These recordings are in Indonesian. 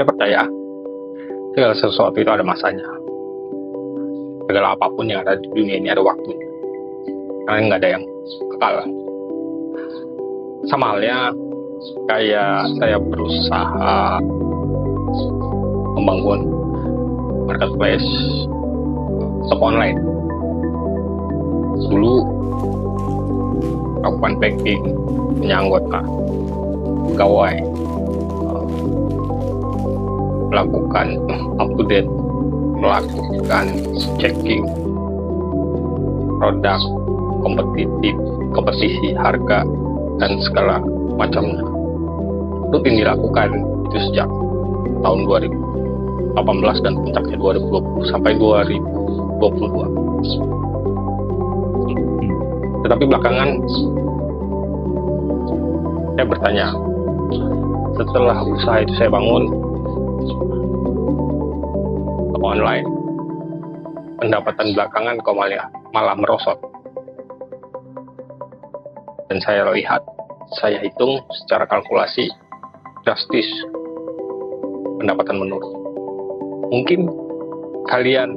Saya percaya segala sesuatu itu ada masanya. Segala apapun yang ada di dunia ini ada waktunya. Karena nggak ada yang kekal. Sama halnya kayak saya berusaha membangun marketplace toko online. Dulu lakukan packing, punya anggota, pegawai, melakukan up to date, melakukan checking produk, kompetisi harga dan segala macamnya. Rutin dilakukan itu sejak tahun 2018 dan puncaknya 2020 sampai 2022. Tetapi belakangan saya bertanya, setelah usaha itu saya bangun toko online, pendapatan belakangan kok malah merosot. Dan saya lihat, saya hitung secara kalkulasi drastis pendapatan menurun. Mungkin kalian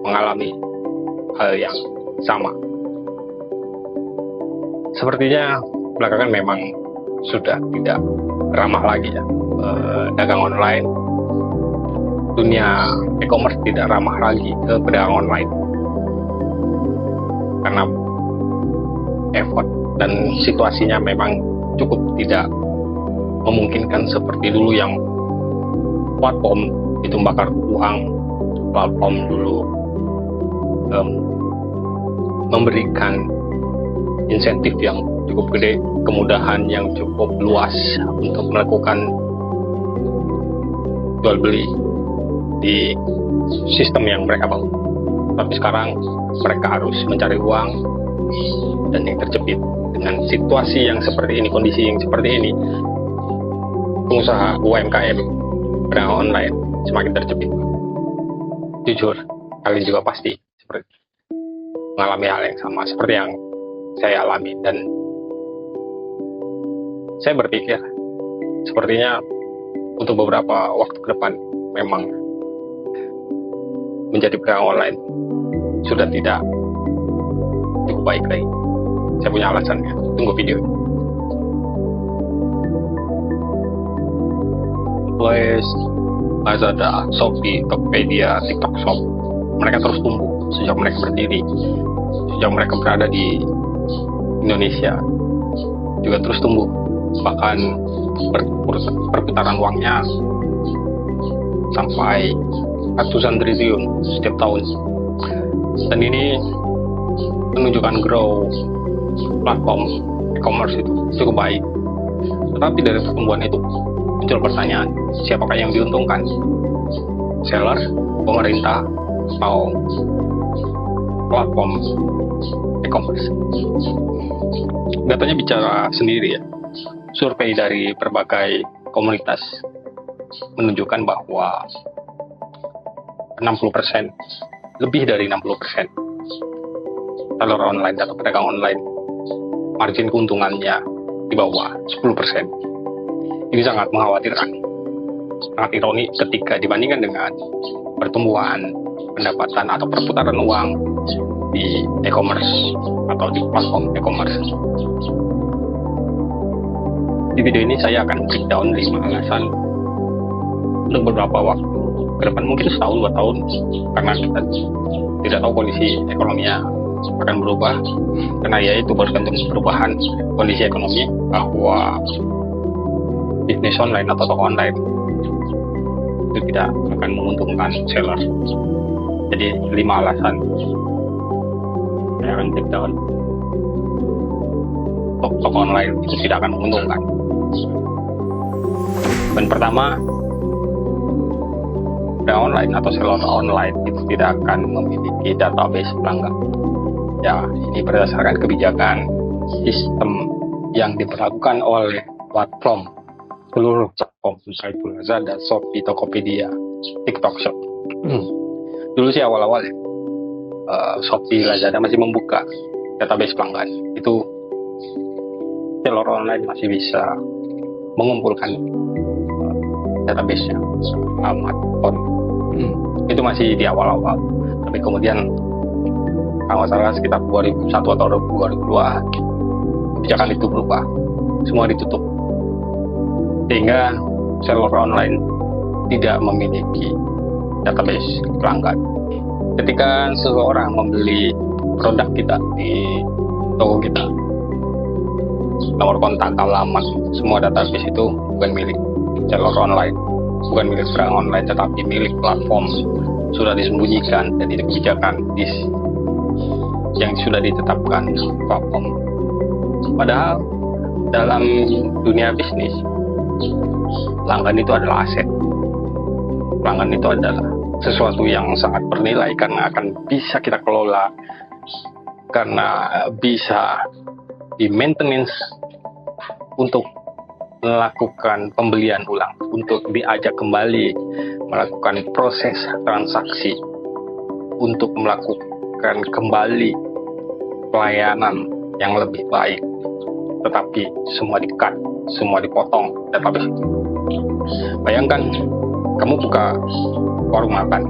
mengalami hal yang sama. Sepertinya belakangan memang sudah tidak ramah lagi ya, dagang online. Dunia e-commerce tidak ramah lagi ke pedagang online karena effort dan situasinya memang cukup tidak memungkinkan seperti dulu yang platform itu bakar uang. Platform dulu memberikan insentif yang cukup gede, kemudahan yang cukup luas untuk melakukan jual beli di sistem yang mereka bangun. Tapi sekarang mereka harus mencari uang, dan yang terjepit dengan situasi yang seperti ini, kondisi yang seperti ini, pengusaha UMKM pedagang online semakin terjepit. Jujur, kalian juga pasti seperti mengalami hal yang sama seperti yang saya alami, dan saya berpikir sepertinya untuk beberapa waktu ke depan memang menjadi pedagang online sudah tidak cukup baik lagi. Saya punya alasannya. Tunggu video ini. Place, Lazada, Shopee, Tokopedia, TikTok Shop, mereka terus tumbuh sejak mereka berdiri, sejak mereka berada di Indonesia juga terus tumbuh, bahkan perputaran uangnya sampai ratusan triliun setiap tahun. Dan ini menunjukkan grow platform e-commerce itu cukup baik. Tetapi dari pertumbuhan itu muncul pertanyaan, siapakah yang diuntungkan? Seller, pemerintah, atau platform e-commerce? Datanya bicara sendiri ya. Survei dari berbagai komunitas menunjukkan bahwa 60%, lebih dari 60% seller online atau pedagang online, margin keuntungannya di bawah 10%. Ini sangat mengkhawatirkan, sangat ironi ketika dibandingkan dengan pertumbuhan pendapatan atau perputaran uang di e-commerce atau di platform e-commerce. Di video ini saya akan breakdown 5 alasan untuk beberapa waktu ke depan, mungkin setahun 2 tahun, karena kita tidak tahu kondisi ekonominya akan berubah, karena ya itu bergantung perubahan kondisi ekonomi, bahwa bisnis online atau toko online itu tidak akan menguntungkan seller. Jadi 5 alasan saya akan breakdown toko online itu tidak akan menguntungkan. Dan pertama, pedagang online atau seller online itu tidak akan memiliki database pelanggan. Ya, ini berdasarkan kebijakan sistem yang diberlakukan oleh platform, seluruh platform, entah itu Lazada, Shopee, Tokopedia, TikTok Shop. Dulu sih awal-awal Shopee, Lazada masih membuka database pelanggan. Itu seller online masih bisa mengumpulkan database-nya, alamat kon. Itu masih di awal-awal. Tapi kemudian kalau nggak salah sekitar 2001 atau 2002 kebijakan itu berubah, semua ditutup sehingga seller online tidak memiliki database pelanggan. Ketika seseorang membeli produk kita di toko kita, nomor kontak, alamat, semua database itu bukan milik seller online, bukan milik perang online, tetapi milik platform. Sudah disembunyikan dan itu kebijakan yang sudah ditetapkan platform. Padahal dalam dunia bisnis, pelanggan itu adalah aset. Pelanggan itu adalah sesuatu yang sangat bernilai karena akan bisa kita kelola, karena bisa di maintenance untuk melakukan pembelian ulang, untuk diajak kembali melakukan proses transaksi, untuk melakukan kembali pelayanan yang lebih baik. Tetapi semua di-cut, semua dipotong database itu. Bayangkan kamu buka warung makan,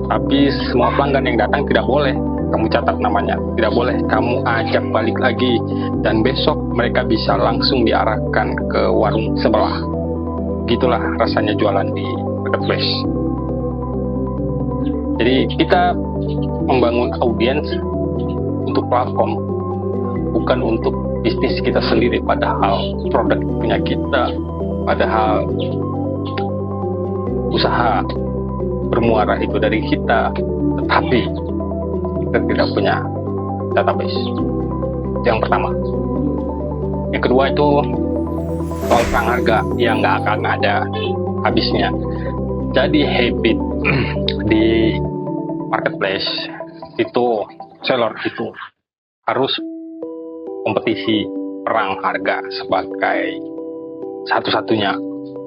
tapi semua pelanggan yang datang tidak boleh kamu catat namanya, tidak boleh kamu ajak balik lagi, dan besok mereka bisa langsung diarahkan ke warung sebelah. Gitulah rasanya jualan di marketplace. Jadi kita membangun audiens untuk platform, bukan untuk bisnis kita sendiri, padahal produk punya kita, padahal usaha bermuara itu dari kita, tetapi kita tidak punya database. Itu yang pertama. Yang kedua itu soal perang harga yang nggak akan ada habisnya. Jadi habit di marketplace itu, seller itu harus kompetisi perang harga sebagai satu-satunya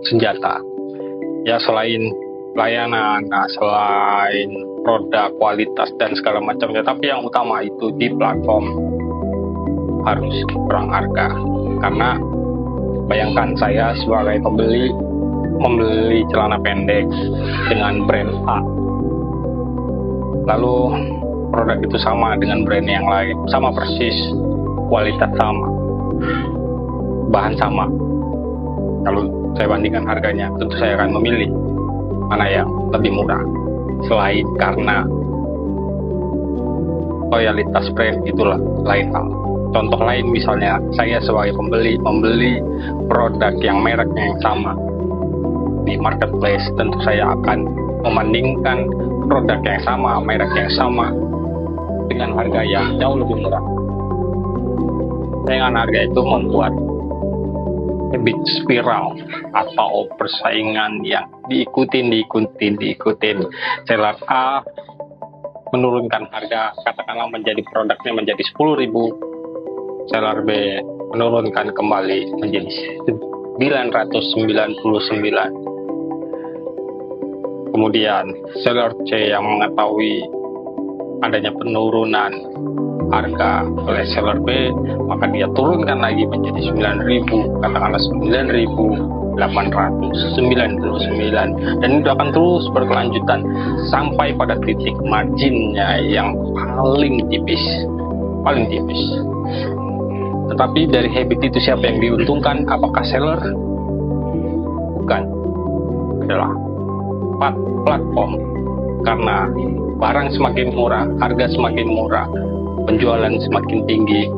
senjata. Ya, selain layanan, selain produk, kualitas, dan segala macamnya, tapi yang utama itu di platform harus perang harga. Karena bayangkan saya sebagai pembeli membeli celana pendek dengan brand A, lalu produk itu sama dengan brand yang lain, sama persis, kualitas sama, bahan sama. Kalau saya bandingkan harganya, tentu saya akan memilih mana yang lebih murah. Selain karena loyalitas brand, itulah lain hal. Contoh lain misalnya, saya sebagai pembeli membeli produk yang mereknya yang sama di marketplace, tentu saya akan membandingkan produk yang sama, merek yang sama dengan harga yang jauh lebih murah. Dengan harga itu membuat habit spiral atau persaingan yang diikutin. Seller A menurunkan harga, katakanlah menjadi produknya menjadi 10.000, seller B menurunkan kembali menjadi 999. Kemudian seller C yang mengetahui adanya penurunan harga oleh seller B, maka dia turunkan lagi menjadi 9.000, katakanlah 9.899, dan itu akan terus berkelanjutan sampai pada titik marginnya yang paling tipis. Tetapi dari habit itu siapa yang diuntungkan? Apakah seller? Bukan, adalah platform. Karena barang semakin murah, harga semakin murah, penjualan semakin tinggi,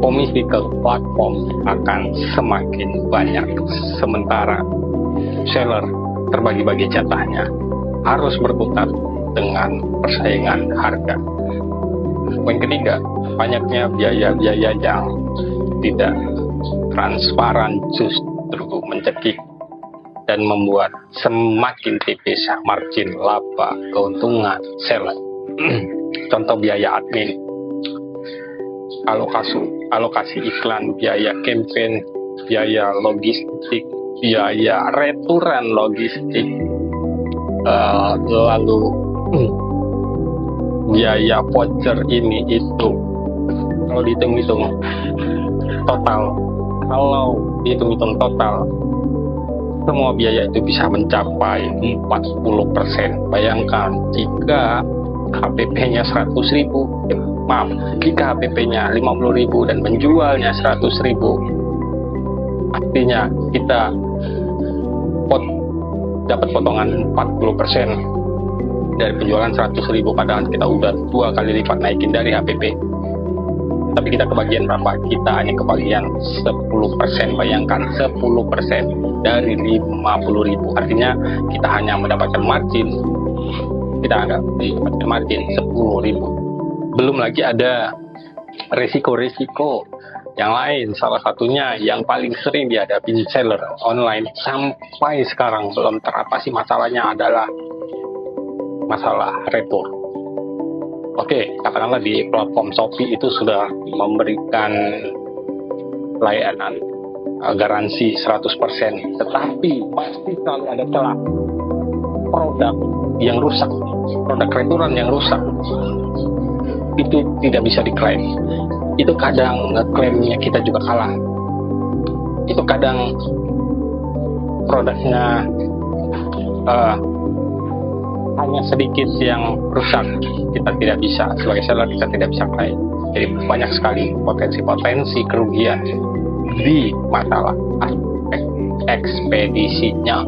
komisi ke platform akan semakin banyak. Sementara seller terbagi-bagi jatahnya, harus berkutat dengan persaingan harga. Poin ketiga, banyaknya biaya-biaya yang tidak transparan justru mencekik dan membuat semakin tipis margin laba keuntungan seller. Contoh biaya admin, alokasi iklan, biaya campaign, biaya logistik, biaya returan logistik, lalu biaya voucher ini itu. Kalau dihitung-hitung total semua biaya itu bisa mencapai 40%. Bayangkan jika HPP-nya 100.000, maaf, jika HPP-nya 50.000 dan menjualnya 100.000, artinya kita dapat potongan 40% dari penjualan 100.000, padahal kita udah 2 kali lipat naikin dari HPP. Tapi kita kebagian berapa? Kita hanya kebagian 10%. Bayangkan 10% dari 50.000. Artinya kita hanya mendapatkan margin. Kita agak mendapatkan margin 10.000. Belum lagi ada resiko-resiko yang lain. Salah satunya yang paling sering dihadapi seller online sampai sekarang belum teratasi masalahnya adalah masalah retur. Oke, katakanlah di platform Shopee itu sudah memberikan layanan garansi 100%, tetapi pasti selalu ada celah produk yang rusak, produk returan yang rusak. Itu tidak bisa diklaim. Itu kadang ngeklaimnya kita juga kalah. Itu kadang produknya hanya sedikit yang rusak, kita tidak bisa, sebagai seller kita tidak bisa klaim. Jadi banyak sekali potensi-potensi kerugian di masalah aspek ekspedisinya.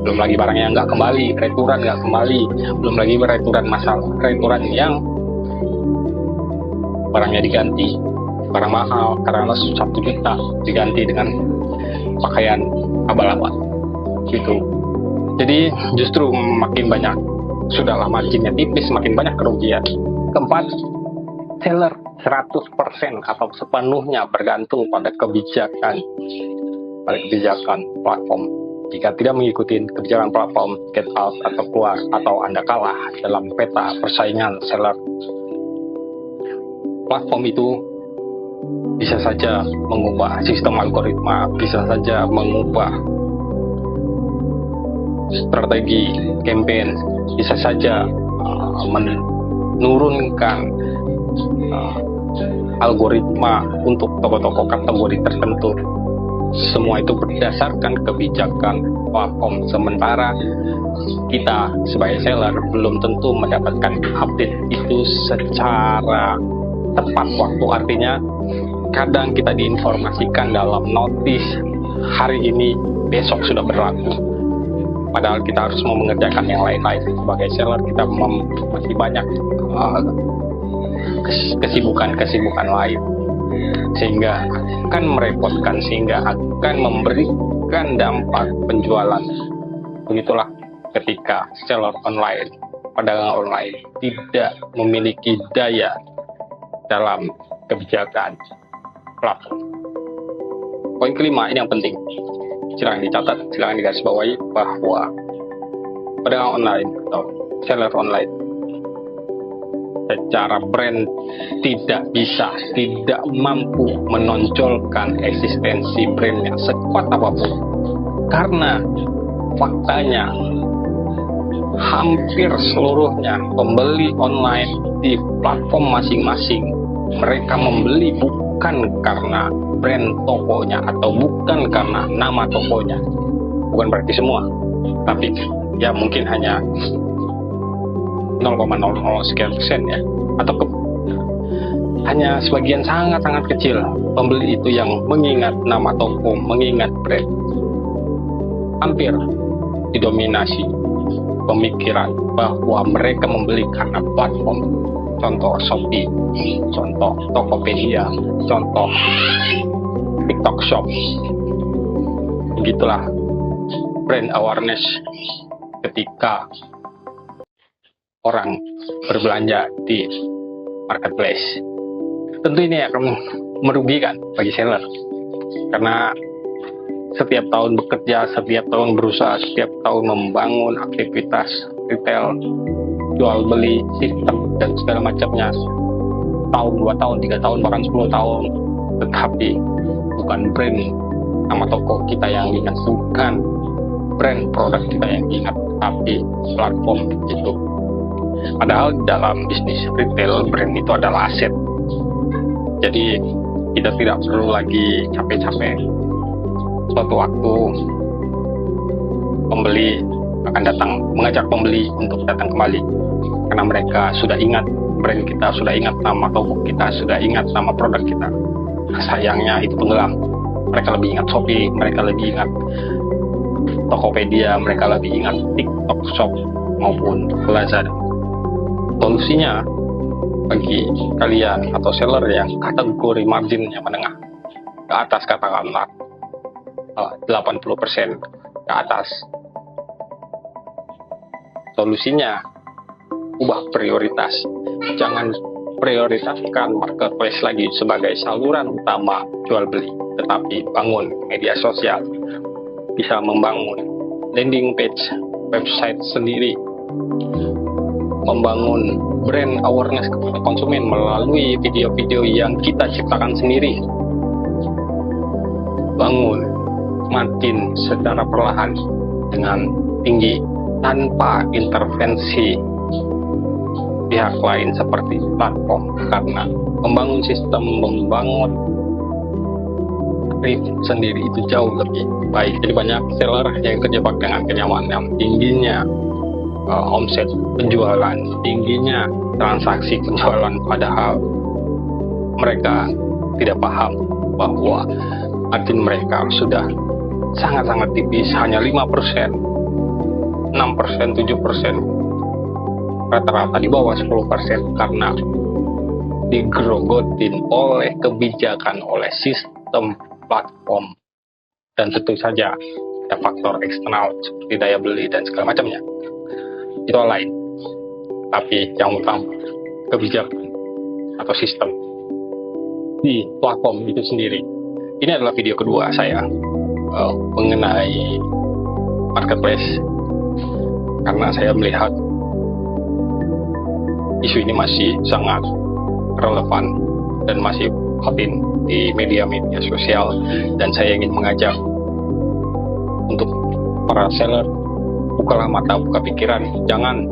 Belum lagi barangnya nggak kembali, returan nggak kembali, belum lagi returan yang barangnya diganti, barang mahal, karena 1 juta diganti dengan pakaian abal-abal gitu. Jadi justru makin banyak, sudahlah marginnya tipis, makin banyak kerugian. Keempat, seller 100% atau sepenuhnya bergantung pada kebijakan platform. Jika tidak mengikuti kebijakan platform, get out atau keluar, atau Anda kalah dalam peta persaingan seller. Platform itu bisa saja mengubah sistem algoritma, bisa saja mengubah strategi campaign, bisa saja menurunkan algoritma untuk toko-toko kategori tertentu. Semua itu berdasarkan kebijakan platform. Sementara kita sebagai seller belum tentu mendapatkan update itu secara tepat waktu. Artinya kadang kita diinformasikan dalam notis hari ini, besok sudah berlaku, padahal kita harus mengerjakan yang lain-lain. Sebagai seller kita masih banyak kesibukan lain, sehingga akan merepotkan, sehingga akan memberikan dampak penjualan. Begitulah ketika seller online, pedagang online tidak memiliki daya dalam kebijakan platform. Poin kelima, ini yang penting, silakan dicatat, silakan digarisbawahi, bahwa pedagang online atau seller online secara brand tidak mampu menonjolkan eksistensi brandnya sekuat apapun, karena faktanya hampir seluruhnya pembeli online di platform masing-masing, mereka membeli bukan karena brand tokonya atau bukan karena nama tokonya. Bukan berarti semua, tapi ya mungkin hanya 0,00 sekian persen ya, atau hanya sebagian sangat-sangat kecil pembeli itu yang mengingat nama toko, mengingat brand. Hampir didominasi pemikiran bahwa mereka membeli karena platform. Contoh Shopee, contoh Tokopedia, contoh TikTok Shop. Begitulah brand awareness ketika orang berbelanja di marketplace. Tentu ini akan merugikan bagi seller, karena setiap tahun bekerja, setiap tahun berusaha, setiap tahun membangun aktivitas retail, jual beli, sistem dan segala macamnya, tahun, 2 tahun, 3 tahun, bahkan 10 tahun, tetapi bukan brand nama toko kita yang ingat, bukan brand produk kita yang ingat, tapi platform itu. Padahal dalam bisnis retail, brand itu adalah aset. Jadi kita tidak perlu lagi capek-capek suatu waktu pembeli akan datang, mengajak pembeli untuk datang kembali karena mereka sudah ingat brand kita, sudah ingat nama toko kita, sudah ingat nama produk kita. Nah, sayangnya itu tenggelam. Mereka lebih ingat Shopee, mereka lebih ingat Tokopedia, mereka lebih ingat TikTok Shop maupun Lazada. Solusinya bagi kalian atau seller yang kategori marginnya menengah ke atas, katakanlah 80% ke atas, solusinya ubah prioritas. Jangan prioritaskan marketplace lagi sebagai saluran utama jual beli, tetapi bangun media sosial, bisa membangun landing page website sendiri, membangun brand awareness kepada konsumen melalui video-video yang kita ciptakan sendiri, bangun margin secara perlahan dengan tinggi tanpa intervensi pihak lain seperti platform, karena membangun sistem, membangun sendiri itu jauh lebih baik. Jadi banyak seller yang terjebak dengan kenyamanan tingginya omset penjualan, tingginya transaksi penjualan, padahal mereka tidak paham bahwa margin mereka sudah sangat-sangat tipis, hanya 5%, 6%, 7%, rata-rata di bawah 10%, karena digerogotin oleh kebijakan, oleh sistem platform, dan tentu saja ada faktor eksternal seperti daya beli dan segala macamnya. Itu lain, tapi yang utama kebijakan atau sistem di platform itu sendiri. Ini adalah video kedua saya mengenai marketplace, karena saya melihat isu ini masih sangat relevan dan masih happening di media-media sosial, dan saya ingin mengajak untuk para seller, bukalah mata, buka pikiran. Jangan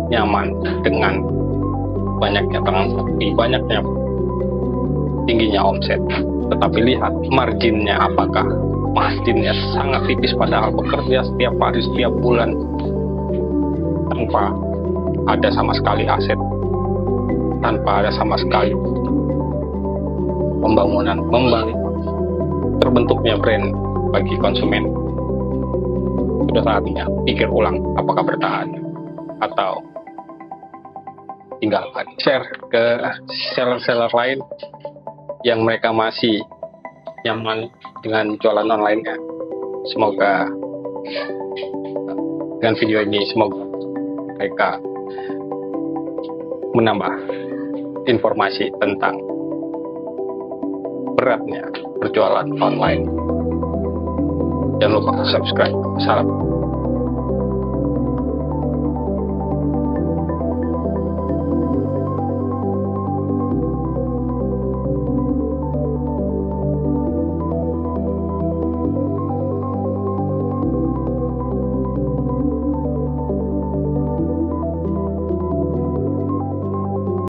nyaman dengan banyaknya transaksi, banyaknya tingginya omset, tetapi lihat marginnya, apakah marginnya sangat tipis, padahal bekerja setiap hari, setiap bulan tanpa ada sama sekali aset, tanpa ada sama sekali pembangunan, terbentuknya brand bagi konsumen. Sudah saatnya pikir ulang, apakah bertahan atau tinggalkan. Share ke seller-seller lain yang mereka masih nyaman dengan jualan online-nya. Semoga dengan video ini, semoga mereka menambah informasi tentang beratnya berjualan online. Jangan lupa subscribe. Salam.